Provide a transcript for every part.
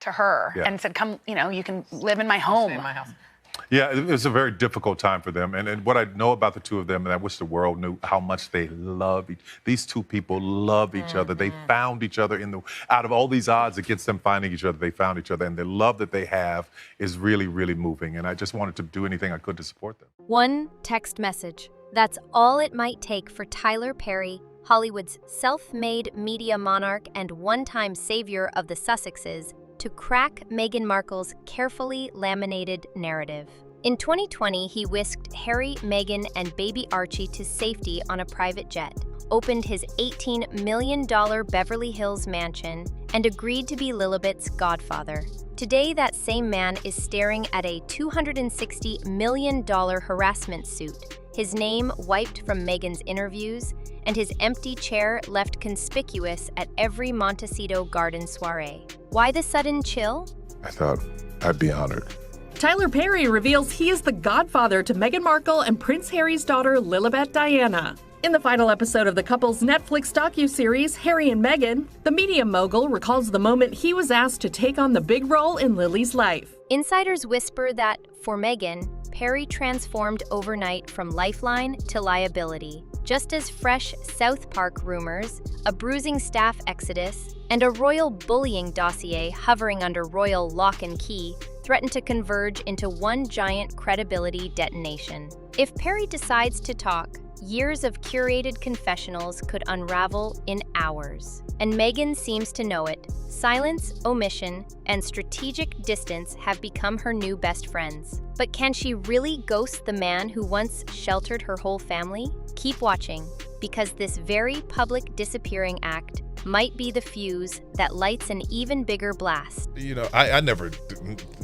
to her and said, come, you can live in my home. Stay in my house. Yeah, it was a very difficult time for them. And what I know about the two of them, and I wish the world knew how much they love these two people love each other. They found each other out of all these odds against them finding each other, they found each other. And the love that they have is really, really moving. And I just wanted to do anything I could to support them. One text message. That's all it might take for Tyler Perry, Hollywood's self-made media monarch and one-time savior of the Sussexes, to crack Meghan Markle's carefully laminated narrative. In 2020, he whisked Harry, Meghan, and baby Archie to safety on a private jet, opened his $18 million Beverly Hills mansion, and agreed to be Lilibet's godfather. Today, that same man is staring at a $260 million harassment suit, his name wiped from Meghan's interviews, and his empty chair left conspicuous at every Montecito garden soirée. Why the sudden chill? I thought I'd be honored. Tyler Perry reveals he is the godfather to Meghan Markle and Prince Harry's daughter Lilibet Diana. In the final episode of the couple's Netflix docuseries, Harry and Meghan, the media mogul recalls the moment he was asked to take on the big role in Lily's life. Insiders whisper that, for Meghan, Perry transformed overnight from lifeline to liability, just as fresh South Park rumors, a bruising staff exodus, and a royal bullying dossier hovering under royal lock and key threaten to converge into one giant credibility detonation. If Perry decides to talk, years of curated confessionals could unravel in hours. And Meghan seems to know it. Silence, omission, and strategic distance have become her new best friends. But can she really ghost the man who once sheltered her whole family? Keep watching, because this very public disappearing act might be the fuse that lights an even bigger blast. I never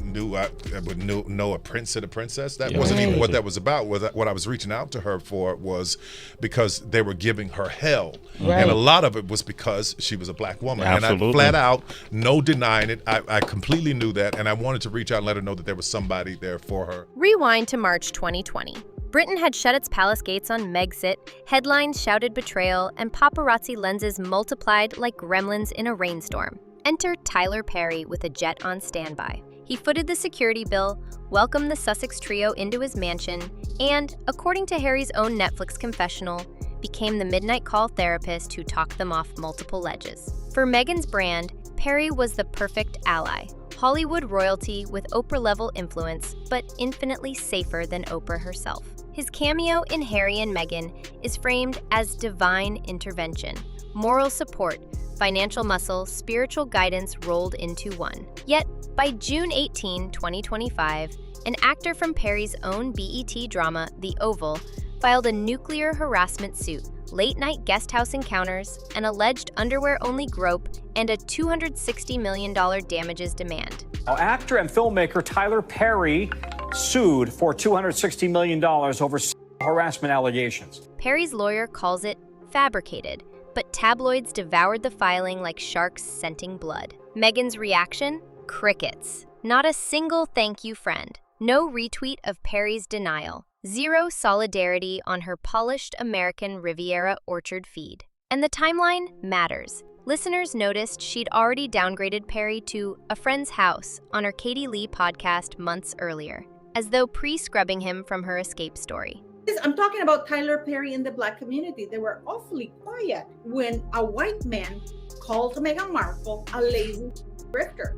knew I would know a prince and a princess. That wasn't even what that was about. What I was reaching out to her for was because they were giving her hell. And a lot of it was because she was a black woman. Absolutely. And I flat out, no denying it, I completely knew that. And I wanted to reach out and let her know that there was somebody there for her. Rewind to March 2020. Britain had shut its palace gates on Megxit, headlines shouted betrayal, and paparazzi lenses multiplied like gremlins in a rainstorm. Enter Tyler Perry with a jet on standby. He footed the security bill, welcomed the Sussex trio into his mansion, and, according to Harry's own Netflix confessional, became the midnight call therapist who talked them off multiple ledges. For Meghan's brand, Perry was the perfect ally. Hollywood royalty with Oprah-level influence, but infinitely safer than Oprah herself. His cameo in Harry and Meghan is framed as divine intervention, moral support, financial muscle, spiritual guidance rolled into one. Yet, by June 18, 2025, an actor from Perry's own BET drama, The Oval, filed a nuclear harassment suit, late-night guesthouse encounters, an alleged underwear-only grope, and a $260 million damages demand. Now, actor and filmmaker Tyler Perry sued for $260 million over harassment allegations. Perry's lawyer calls it fabricated, but tabloids devoured the filing like sharks scenting blood. Meghan's reaction? Crickets. Not a single thank you, friend. No retweet of Perry's denial. Zero solidarity on her polished American Riviera orchard feed. And the timeline matters. Listeners noticed she'd already downgraded Perry to a friend's house on her Katie Lee podcast months earlier, as though pre-scrubbing him from her escape story. I'm talking about Tyler Perry in the black community. They were awfully quiet when a white man called Meghan Markle a lazy grifter.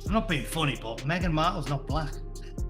I'm not being funny, but Meghan Markle's not black.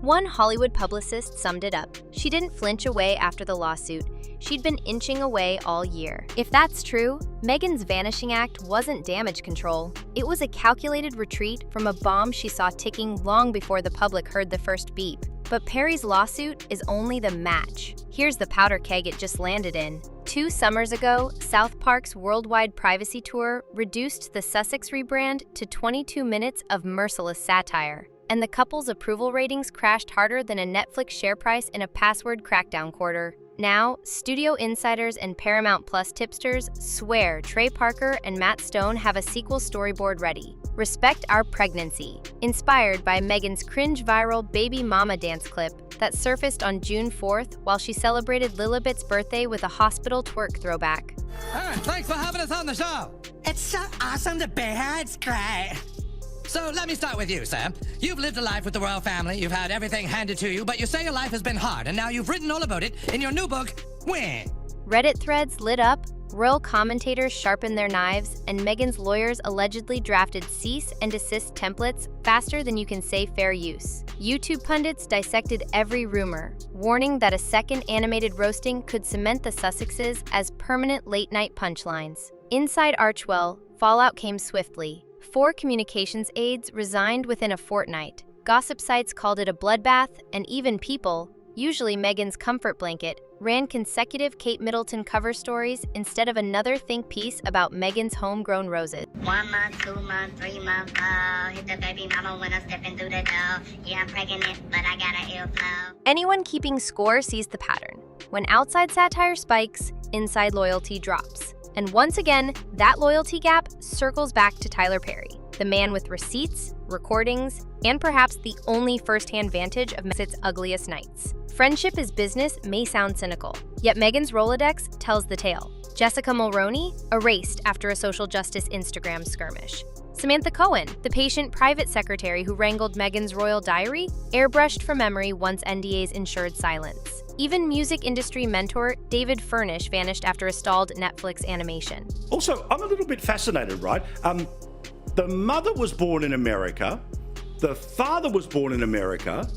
One Hollywood publicist summed it up. She didn't flinch away after the lawsuit. She'd been inching away all year. If that's true, Meghan's vanishing act wasn't damage control. It was a calculated retreat from a bomb she saw ticking long before the public heard the first beep. But Perry's lawsuit is only the match. Here's the powder keg it just landed in. 2 summers ago, South Park's worldwide privacy tour reduced the Sussex rebrand to 22 minutes of merciless satire. And the couple's approval ratings crashed harder than a Netflix share price in a password crackdown quarter. Now, studio insiders and Paramount Plus tipsters swear Trey Parker and Matt Stone have a sequel storyboard ready. Respect Our Pregnancy, inspired by Meghan's cringe viral baby mama dance clip that surfaced on June 4th while she celebrated Lilibet's birthday with a hospital twerk throwback. All right, thanks for having us on the show. It's so awesome to be here, it's great. So let me start with you, Sam. You've lived a life with the royal family, you've had everything handed to you, but you say your life has been hard, and now you've written all about it in your new book, Win. Reddit threads lit up, royal commentators sharpened their knives, and Meghan's lawyers allegedly drafted cease and desist templates faster than you can say fair use. YouTube pundits dissected every rumor, warning that a second animated roasting could cement the Sussexes as permanent late-night punchlines. Inside Archwell, fallout came swiftly. 4 communications aides resigned within a fortnight. Gossip sites called it a bloodbath, and even people, usually Meghan's comfort blanket, ran consecutive Kate Middleton cover stories instead of another think piece about Meghan's homegrown roses. 1 month, 2 month, 3 month, hit the baby mama when I'm stepping through the door. Yeah, I'm pregnant, but I got an ill flow. Anyone keeping score sees the pattern. When outside satire spikes, inside loyalty drops. And once again, that loyalty gap circles back to Tyler Perry, the man with receipts, recordings, and perhaps the only first-hand vantage of its ugliest nights. Friendship is business may sound cynical, yet Meghan's Rolodex tells the tale. Jessica Mulroney, erased after a social justice Instagram skirmish. Samantha Cohen, the patient private secretary who wrangled Meghan's royal diary, airbrushed from memory once NDAs ensured silence. Even music industry mentor David Furnish vanished after a stalled Netflix animation. Also, I'm a little bit fascinated, right? The mother was born in America, the father was born in America,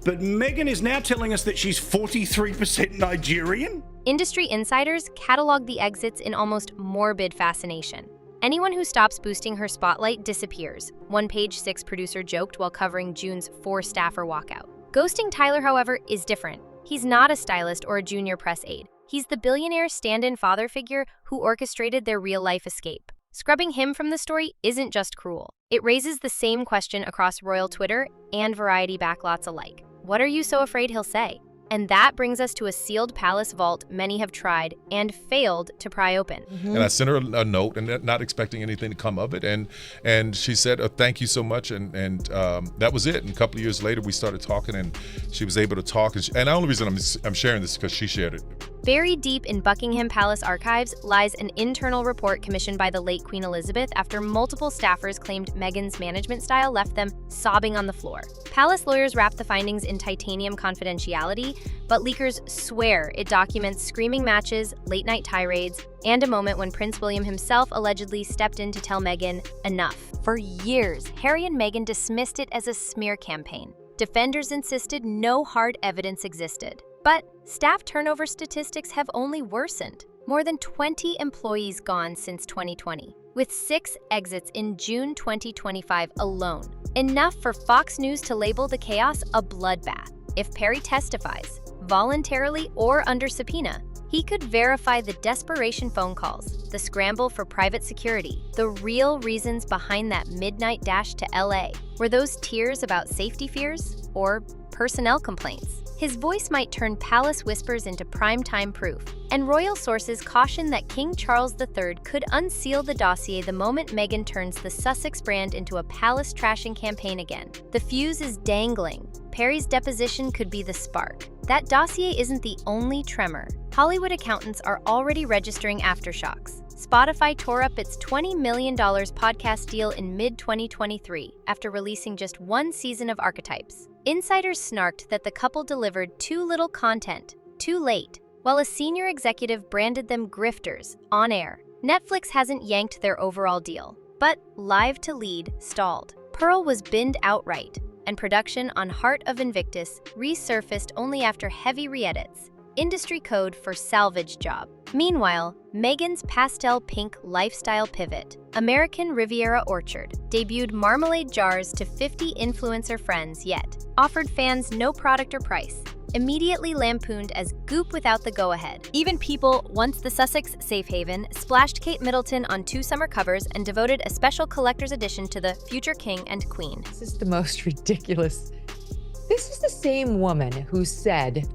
but Meghan is now telling us that she's 43% Nigerian? Industry insiders catalog the exits in almost morbid fascination. Anyone who stops boosting her spotlight disappears, one Page 6 producer joked while covering June's 4-staffer walkout. Ghosting Tyler, however, is different. He's not a stylist or a junior press aide. He's the billionaire stand-in father figure who orchestrated their real-life escape. Scrubbing him from the story isn't just cruel. It raises the same question across royal Twitter and Variety backlots alike. What are you so afraid he'll say? And that brings us to a sealed palace vault many have tried and failed to pry open. And I sent her a note, and not expecting anything to come of it, and she said, thank you so much, and that was it. And a couple of years later, we started talking, and she was able to talk. And the only reason I'm sharing this is because she shared it. Buried deep in Buckingham Palace archives lies an internal report commissioned by the late Queen Elizabeth after multiple staffers claimed Meghan's management style left them sobbing on the floor. Palace lawyers wrapped the findings in titanium confidentiality, but leakers swear it documents screaming matches, late-night tirades, and a moment when Prince William himself allegedly stepped in to tell Meghan enough. For years, Harry and Meghan dismissed it as a smear campaign. Defenders insisted no hard evidence existed. But staff turnover statistics have only worsened. More than 20 employees gone since 2020, with 6 exits in June 2025 alone. Enough for Fox News to label the chaos a bloodbath. If Perry testifies, voluntarily or under subpoena, he could verify the desperation phone calls, the scramble for private security, the real reasons behind that midnight dash to LA. Were those tears about safety fears or personnel complaints? His voice might turn palace whispers into primetime proof, and royal sources caution that King Charles III could unseal the dossier the moment Meghan turns the Sussex brand into a palace trashing campaign again. The fuse is dangling. Perry's deposition could be the spark. That dossier isn't the only tremor. Hollywood accountants are already registering aftershocks. Spotify tore up its $20 million podcast deal in mid-2023 after releasing just 1 season of Archetypes. Insiders snarked that the couple delivered too little content, too late, while a senior executive branded them grifters on air. Netflix hasn't yanked their overall deal, but Live to Lead stalled. Pearl was binned outright, and production on Heart of Invictus resurfaced only after heavy re-edits. Industry code for salvage job. Meanwhile, Meghan's pastel pink lifestyle pivot, American Riviera Orchard, debuted marmalade jars to 50 influencer friends yet offered fans no product or price, immediately lampooned as goop without the go-ahead. Even People, once the Sussex safe haven, splashed Kate Middleton on 2 summer covers and devoted a special collector's edition to the future king and queen. This is the most ridiculous. This is the same woman who said,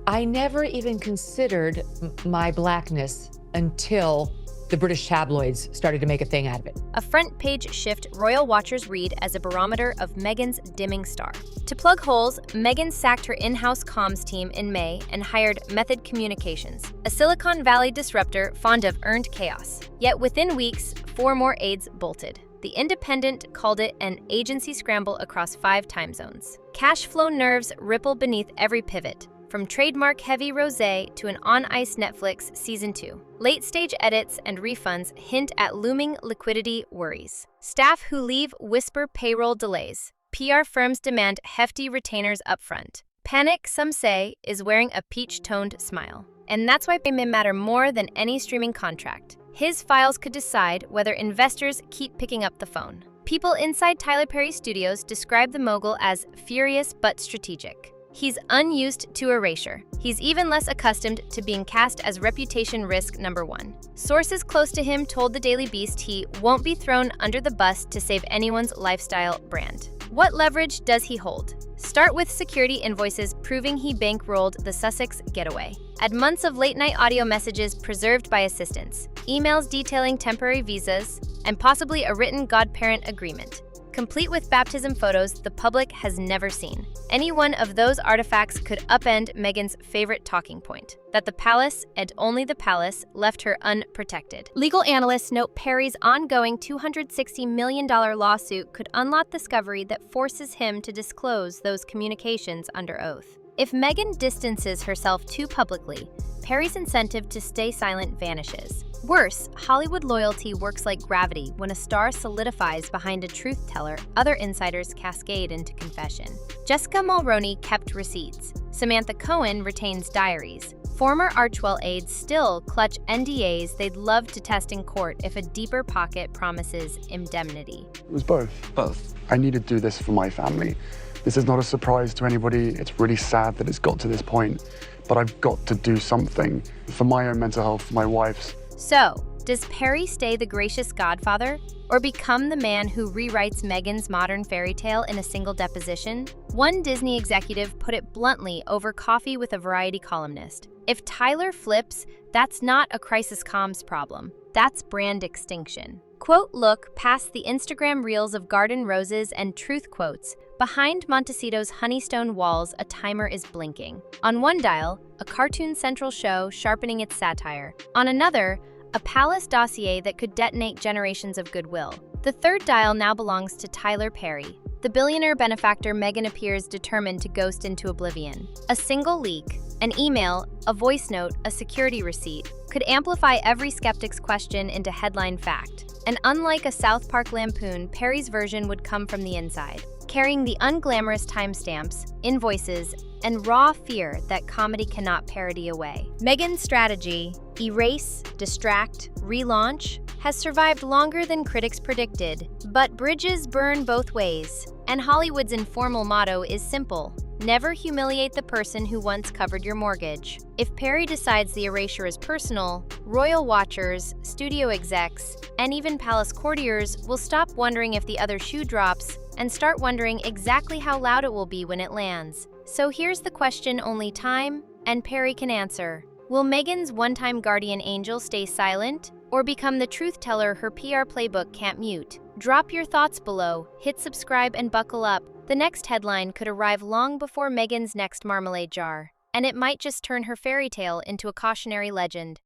I never even considered my blackness until the British tabloids started to make a thing out of it. A front page shift royal watchers read as a barometer of Meghan's dimming star. To plug holes, Meghan sacked her in-house comms team in May and hired Method Communications, a Silicon Valley disruptor fond of earned chaos. Yet within weeks, 4 more aides bolted. The Independent called it an agency scramble across 5 time zones. Cash flow nerves ripple beneath every pivot, from trademark-heavy rosé to an on-ice Netflix Season 2. Late-stage edits and refunds hint at looming liquidity worries. Staff who leave whisper payroll delays. PR firms demand hefty retainers upfront. Panic, some say, is wearing a peach-toned smile. And that's why payment matter more than any streaming contract. His files could decide whether investors keep picking up the phone. People inside Tyler Perry Studios describe the mogul as furious but strategic. He's unused to erasure. He's even less accustomed to being cast as reputation risk number 1. Sources close to him told the Daily Beast he won't be thrown under the bus to save anyone's lifestyle brand. What leverage does he hold? Start with security invoices proving he bankrolled the Sussex getaway. Add months of late-night audio messages preserved by assistants, emails detailing temporary visas, and possibly a written godparent agreement, complete with baptism photos the public has never seen. Any one of those artifacts could upend Meghan's favorite talking point, that the palace, and only the palace, left her unprotected. Legal analysts note Perry's ongoing $260 million lawsuit could unlock discovery that forces him to disclose those communications under oath. If Meghan distances herself too publicly, Perry's incentive to stay silent vanishes. Worse, Hollywood loyalty works like gravity. When a star solidifies behind a truth teller, other insiders cascade into confession. Jessica Mulroney kept receipts. Samantha Cohen retains diaries. Former Archwell aides still clutch NDAs they'd love to test in court if a deeper pocket promises indemnity. It was both. Both. I need to do this for my family. This is not a surprise to anybody. It's really sad that it's got to this point, but I've got to do something for my own mental health, for my wife's. So, does Perry stay the gracious godfather, or become the man who rewrites Meghan's modern fairy tale in a single deposition? One Disney executive put it bluntly over coffee with a Variety columnist. If Tyler flips, that's not a crisis comms problem. That's brand extinction. Quote, look past the Instagram reels of garden roses and truth quotes. Behind Montecito's Honeystone walls, a timer is blinking. On one dial, a Cartoon Central show sharpening its satire. On another, a palace dossier that could detonate generations of goodwill. The third dial now belongs to Tyler Perry. The billionaire benefactor Meghan appears determined to ghost into oblivion. A single leak, an email, a voice note, a security receipt, could amplify every skeptic's question into headline fact. And unlike a South Park lampoon, Perry's version would come from the inside, carrying the unglamorous timestamps, invoices, and raw fear that comedy cannot parody away. Meghan's strategy, erase, distract, relaunch, has survived longer than critics predicted. But bridges burn both ways, and Hollywood's informal motto is simple: never humiliate the person who once covered your mortgage. If Perry decides the erasure is personal, royal watchers, studio execs, and even palace courtiers will stop wondering if the other shoe drops and start wondering exactly how loud it will be when it lands. So here's the question only time and Perry can answer. Will Meghan's one-time guardian angel stay silent or become the truth teller her PR playbook can't mute? Drop your thoughts below, hit subscribe and buckle up. The next headline could arrive long before Meghan's next marmalade jar, and it might just turn her fairy tale into a cautionary legend.